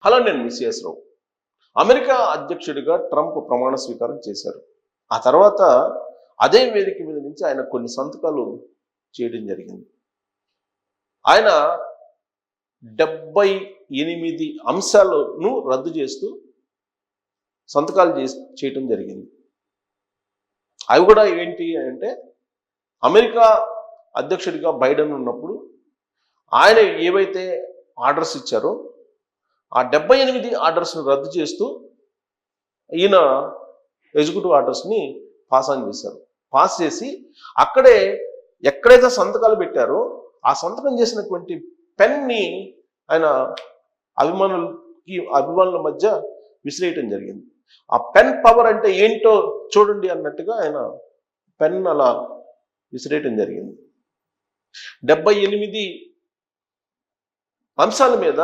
Hello, నేను మిసిఎస్ రావు. America అధ్యక్షుడిగా Trump ప్రమాణ స్వీకారం చేశారు. ఆ తర్వాత అదే వేదిక మీద నుంచి ఆయన కొన్ని సంతకాలు చేయడం జరిగింది. ఆయన 78 అంశాలను రద్దు చేస్తూ సంతకాలు చేయటం జరిగింది. అవి కూడా ఏంటి అంటే, అమెరికా అధ్యక్షుడిగా బైడెన్ ఉన్నప్పుడు ఆయన ఏవైతే ఆర్డర్స్ ఇచ్చారో ఆ 78 ఆర్డర్స్ను రద్దు చేస్తూ ఈయన ఎగ్జిక్యూటివ్ ఆర్డర్స్ని పాస్ చేసి అక్కడే ఎక్కడైతే సంతకాలు పెట్టారో ఆ సంతకం చేసినటువంటి పెన్ని ఆయన అభిమానుల మధ్య విసిరేయటం జరిగింది. ఆ పెన్ పవర్ అంటే ఏంటో చూడండి అన్నట్టుగా ఆయన పెన్ అలా విసిరేయటం జరిగింది. 78 అంశాల మీద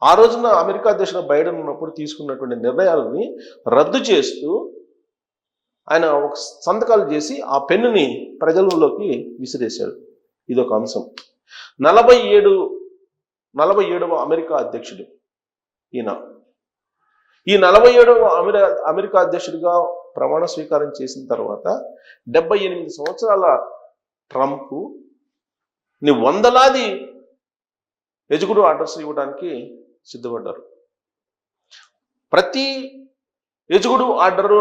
ఆ రోజున అమెరికా అధ్యక్షుడు బైడెన్ ఉన్నప్పుడు తీసుకున్నటువంటి నిర్ణయాలని రద్దు చేస్తూ ఆయన ఒక సంతకాలు చేసి ఆ పెన్నుని ప్రజలలోకి విసిరేశాడు. ఇదొక అంశం. 47వ అమెరికా అధ్యక్షుడు ఈయన. ఈ 47వ అమెరికా అధ్యక్షుడిగా ప్రమాణ స్వీకారం చేసిన తర్వాత 78 సంవత్సరాల ట్రంప్ వందలాది ఎగ్జిక్యూటివ్ ఆర్డర్స్ ఇవ్వడానికి సిద్ధపడ్డారు. ప్రతి ఎగ్జిక్యూటివ్ ఆర్డరు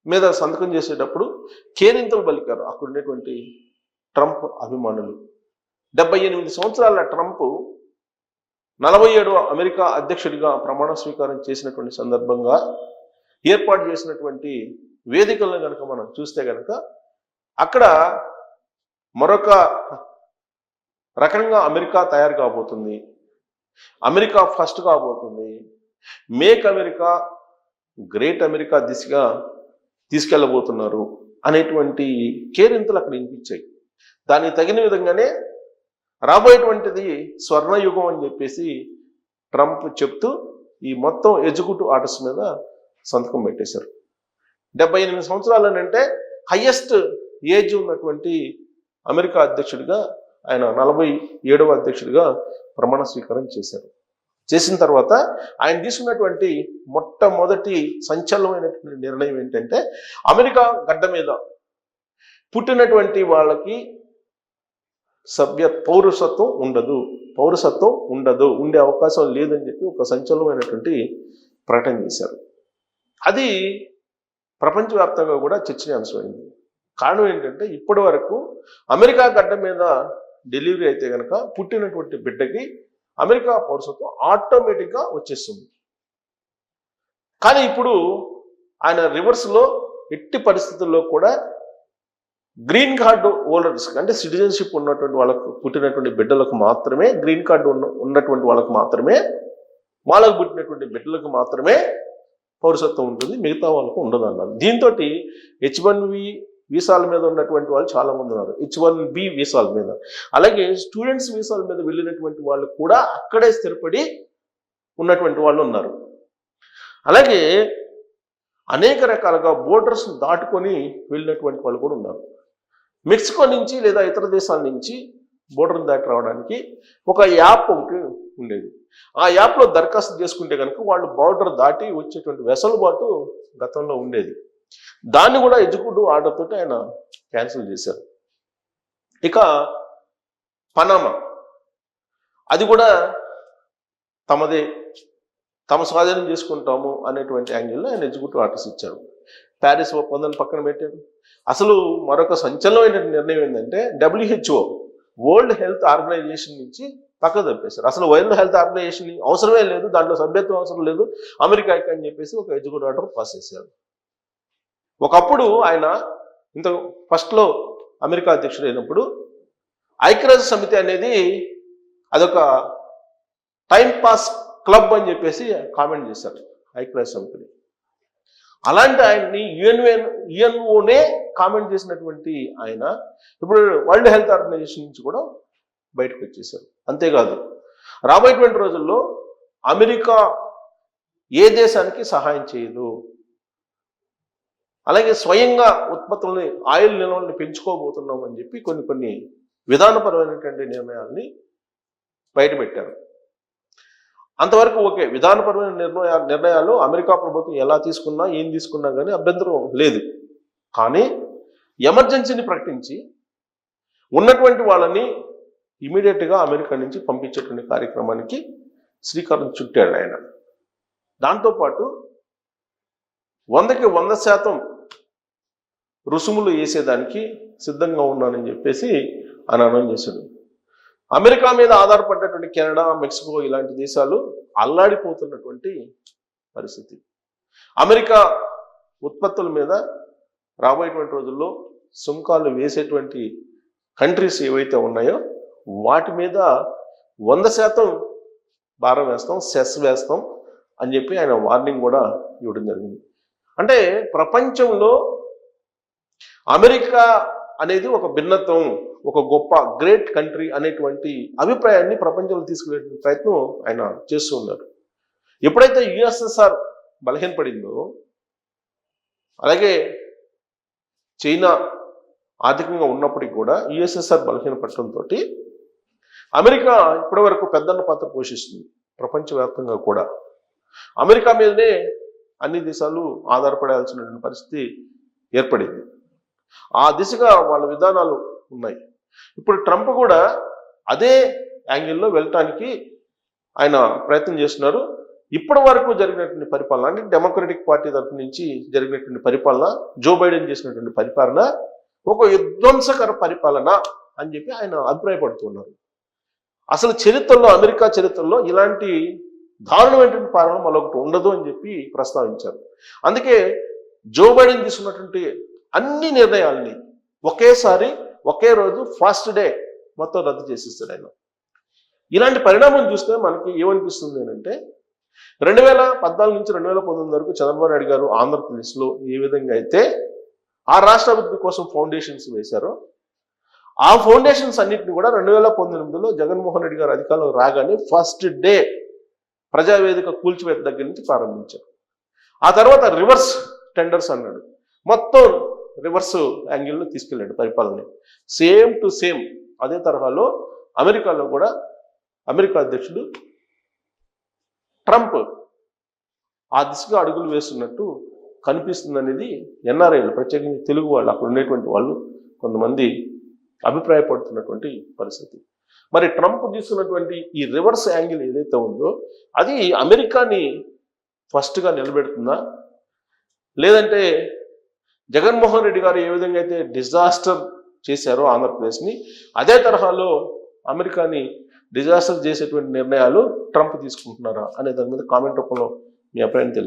మీద సంతకం చేసేటప్పుడు కేరింతలు పలికారు అక్కడ ఉండేటువంటి ట్రంప్ అభిమానులు. 78 సంవత్సరాల ట్రంప్ 47వ అమెరికా అధ్యక్షుడిగా ప్రమాణ స్వీకారం చేసినటువంటి సందర్భంగా ఏర్పాటు చేసినటువంటి వేదికలను కనుక మనం చూస్తే కనుక అక్కడ మరొక రకంగా అమెరికా తయారు కాబోతుంది, అమెరికా ఫస్ట్ కాబోతుంది, మేక్ అమెరికా గ్రేట్ అమెరికా దిశగా తీసుకెళ్ళబోతున్నారు అనేటువంటి కేరింతలు అక్కడ వినిపించాయి. దానికి తగిన విధంగానే రాబోయేటువంటిది స్వర్ణయుగం అని చెప్పేసి ట్రంప్ చెప్తూ ఈ మొత్తం ఎగ్జిక్యూటివ్ ఆర్డర్స్ మీద సంతకం పెట్టేశారు. 78 సంవత్సరాలనంటే హయ్యెస్ట్ ఏజ్ ఉన్నటువంటి అమెరికా అధ్యక్షుడిగా ఆయన 47వ అధ్యక్షుడిగా ప్రమాణ స్వీకారం చేశారు. చేసిన తర్వాత ఆయన తీసుకున్నటువంటి మొట్టమొదటి సంచలనమైనటువంటి నిర్ణయం ఏంటంటే, అమెరికా గడ్డ మీద పుట్టినటువంటి వాళ్ళకి పౌరసత్వం ఉండదు, ఉండే అవకాశం లేదని చెప్పి ఒక సంచలనమైనటువంటి ప్రకటన చేశారు. అది ప్రపంచవ్యాప్తంగా కూడా చర్చనీయాంశమైంది. కారణం ఏంటంటే, ఇప్పటి వరకు అమెరికా గడ్డ మీద డెలివరీ అయితే కనుక పుట్టినటువంటి బిడ్డకి అమెరికా పౌరసత్వం ఆటోమేటిక్గా వచ్చేస్తుంది. కానీ ఇప్పుడు ఆయన రివర్స్లో ఎట్టి పరిస్థితుల్లో కూడా గ్రీన్ కార్డు హోల్డర్స్ అంటే సిటిజన్షిప్ ఉన్నటువంటి వాళ్ళకు పుట్టినటువంటి బిడ్డలకు మాత్రమే, గ్రీన్ కార్డు ఉన్నటువంటి వాళ్ళకు మాత్రమే, వాళ్ళకు పుట్టినటువంటి బిడ్డలకు మాత్రమే పౌరసత్వం ఉంటుంది, మిగతా వాళ్ళకు ఉండదు అన్నారు. దీంతో H1B వీసాల మీద ఉన్నటువంటి వాళ్ళు చాలా మంది ఉన్నారు, H1B వీసాల మీద. అలాగే స్టూడెంట్స్ వీసాల మీద వెళ్ళినటువంటి వాళ్ళు కూడా అక్కడే స్థిరపడి ఉన్నటువంటి వాళ్ళు ఉన్నారు. అలాగే అనేక రకాలుగా బోర్డర్స్ దాటుకొని వెళ్ళినటువంటి వాళ్ళు కూడా ఉన్నారు. మెక్సికో నుంచి లేదా ఇతర దేశాల నుంచి బోర్డర్ దాటి రావడానికి ఒక యాప్ ఒకటి ఉండేది. ఆ యాప్లో దరఖాస్తు చేసుకుంటే కనుక వాళ్ళు బోర్డర్ దాటి వచ్చేటువంటి వెసులుబాటు గతంలో ఉండేది. దాన్ని కూడా ఎగ్జిక్యూటివ్ ఆర్డర్ తోటి ఆయన క్యాన్సిల్ చేశారు. ఇక పనామా, అది కూడా తమ స్వాధీనం చేసుకుంటాము అనేటువంటి యాంగిల్లో ఆయన ఎగ్జిక్యూటివ్ ఆర్డర్స్ ఇచ్చారు. ప్యారిస్ ఒప్పందాన్ని పక్కన పెట్టారు. అసలు మరొక సంచలనమైన నిర్ణయం ఏంటంటే, WHO వరల్డ్ హెల్త్ ఆర్గనైజేషన్ నుంచి పక్కకు తప్పేశారు. అసలు వరల్డ్ హెల్త్ ఆర్గనైజేషన్ అవసరమే లేదు, దాంట్లో సభ్యత్వం అవసరం లేదు అమెరికాకి అని చెప్పేసి ఒక ఎగ్జిక్యూటివ్ ఆర్డర్ పాస్ చేశారు. ఒకప్పుడు ఆయన ఫస్ట్లో అమెరికా అధ్యక్షుడు అయినప్పుడు ఐక్యరాజ్య సమితి అనేది అదొక టైం పాస్ క్లబ్ అని చెప్పేసి కామెంట్ చేశారు ఐక్యరాజ్య సమితిని. అలాంటి ఆయన్ని యుఎన్ఓనే కామెంట్ చేసినటువంటి ఆయన ఇప్పుడు వరల్డ్ హెల్త్ ఆర్గనైజేషన్ నుంచి కూడా బయటకు వచ్చేసారు. అంతేకాదు, రాబోయేటువంటి రోజుల్లో అమెరికా ఏ దేశానికి సహాయం చేయదు, అలాగే స్వయంగా ఉత్పత్తులని ఆయిల్ నిల్వల్ని పెంచుకోబోతున్నాం అని చెప్పి కొన్ని విధానపరమైనటువంటి నిర్ణయాల్ని బయటపెట్టారు. అంతవరకు ఓకే. విధానపరమైన నిర్ణయాలు అమెరికా ప్రభుత్వం ఎలా తీసుకున్నా, ఏం తీసుకున్నా కానీ అభ్యంతరం లేదు. కానీ ఎమర్జెన్సీని ప్రకటించి ఉన్నటువంటి వాళ్ళని ఇమీడియట్గా అమెరికా నుంచి పంపించేటువంటి కార్యక్రమానికి శ్రీకారం చుట్టాడు ఆయన. దాంతోపాటు 100కి 100% రుసుములు వేసేదానికి సిద్ధంగా ఉన్నానని చెప్పేసి ఆయన అనౌన్స్ చేశాడు. అమెరికా మీద ఆధారపడ్డటువంటి కెనడా, మెక్సికో ఇలాంటి దేశాలు అల్లాడిపోతున్నటువంటి పరిస్థితి. అమెరికా ఉత్పత్తుల మీద రాబోయేటువంటి రోజుల్లో సుంకాలు వేసేటువంటి కంట్రీస్ ఏవైతే ఉన్నాయో వాటి మీద 100% భారం వేస్తాం, సెస్ వేస్తాం అని చెప్పి ఆయన వార్నింగ్ కూడా ఇవ్వడం జరిగింది. అంటే ప్రపంచంలో అమెరికా అనేది ఒక భిన్నత్వం, ఒక గొప్ప గ్రేట్ కంట్రీ అనేటువంటి అభిప్రాయాన్ని ప్రపంచంలో తీసుకునే ప్రయత్నం ఆయన చేస్తూ ఉన్నారు. ఎప్పుడైతే యుఎస్ఎస్ఆర్ బలహీనపడిందో, అలాగే చైనా ఆర్థికంగా ఉన్నప్పటికీ కూడా యుఎస్ఎస్ఆర్ బలహీనపడటంతో అమెరికా ఇప్పటి వరకు పెద్దన్న పాత్ర పోషిస్తుంది. ప్రపంచవ్యాప్తంగా కూడా అమెరికా మీదనే అన్ని దేశాలు ఆధారపడాల్సిన పరిస్థితి ఏర్పడింది. ఆ దిశగా వాళ్ళ విధానాలు ఉన్నాయి. ఇప్పుడు ట్రంప్ కూడా అదే యాంగిల్లో వెళ్ళటానికి ఆయన ప్రయత్నం చేస్తున్నారు. ఇప్పటి వరకు జరిగినటువంటి పరిపాలన, అంటే డెమోక్రటిక్ పార్టీ తరఫు నుంచి జరిగినటువంటి పరిపాలన, జో బైడెన్ చేసినటువంటి పరిపాలన ఒక విధ్వంసకర పరిపాలన అని చెప్పి ఆయన అభిప్రాయపడుతున్నారు. అసలు చరిత్రలో, అమెరికా చరిత్రలో ఇలాంటి దారుణమైనటువంటి పాలన మరొకటి ఉండదు అని చెప్పి ప్రస్తావించారు. అందుకే జో బైడెన్ తీసుకున్నటువంటి అన్ని నిర్ణయాల్ని ఒకేసారి ఒకే రోజు ఫస్ట్ డే మొత్తం రద్దు చేసిస్తాడు ఆయన. ఇలాంటి పరిణామం చూస్తే మనకి ఏమనిపిస్తుంది అంటే 2014 నుంచి 2019 వరకు చంద్రబాబు నాయుడు గారు ఆంధ్రప్రదేశ్లో ఏ విధంగా అయితే ఆ రాష్ట్ర అభివృద్ధి కోసం ఫౌండేషన్స్ వేశారో, ఆ ఫౌండేషన్స్ అన్నింటినీ కూడా 2019లో జగన్మోహన్ రెడ్డి గారు అధికారంలో రాగానే ఫస్ట్ డే ప్రజావేదిక కూల్చివేత దగ్గర నుంచి ప్రారంభించారు. ఆ తర్వాత రివర్స్ టెండర్స్ అన్నాడు, మొత్తం రివర్స్ యాంగిల్లో తీసుకెళ్ళాడు పరిపాలన. సేమ్ టు సేమ్ అదే తరహాలో అమెరికాలో కూడా అమెరికా అధ్యక్షుడు ట్రంప్ ఆ దిశగా అడుగులు వేస్తున్నట్టు కనిపిస్తుంది అనేది ఎన్ఆర్ఐలు, ప్రత్యేకంగా తెలుగు వాళ్ళు, అక్కడ ఉండేటువంటి వాళ్ళు కొంతమంది అభిప్రాయపడుతున్నటువంటి పరిస్థితి. మరి ట్రంప్ తీసుకున్నటువంటి ఈ రివర్స్ యాంగిల్ ఏదైతే ఉందో అది అమెరికాని ఫస్ట్గా నిలబెడుతుందా, లేదంటే జగన్మోహన్ రెడ్డి గారు ఏ విధంగా అయితే డిజాస్టర్ చేశారో ఆంధ్రప్రదేశ్ని, అదే తరహాలో అమెరికాని డిజాస్టర్ చేసేటువంటి నిర్ణయాలు ట్రంప్ తీసుకుంటున్నారా అనే దాని మీద కామెంట్ రూపంలో మీ అభిప్రాయం తెలియజేయండి.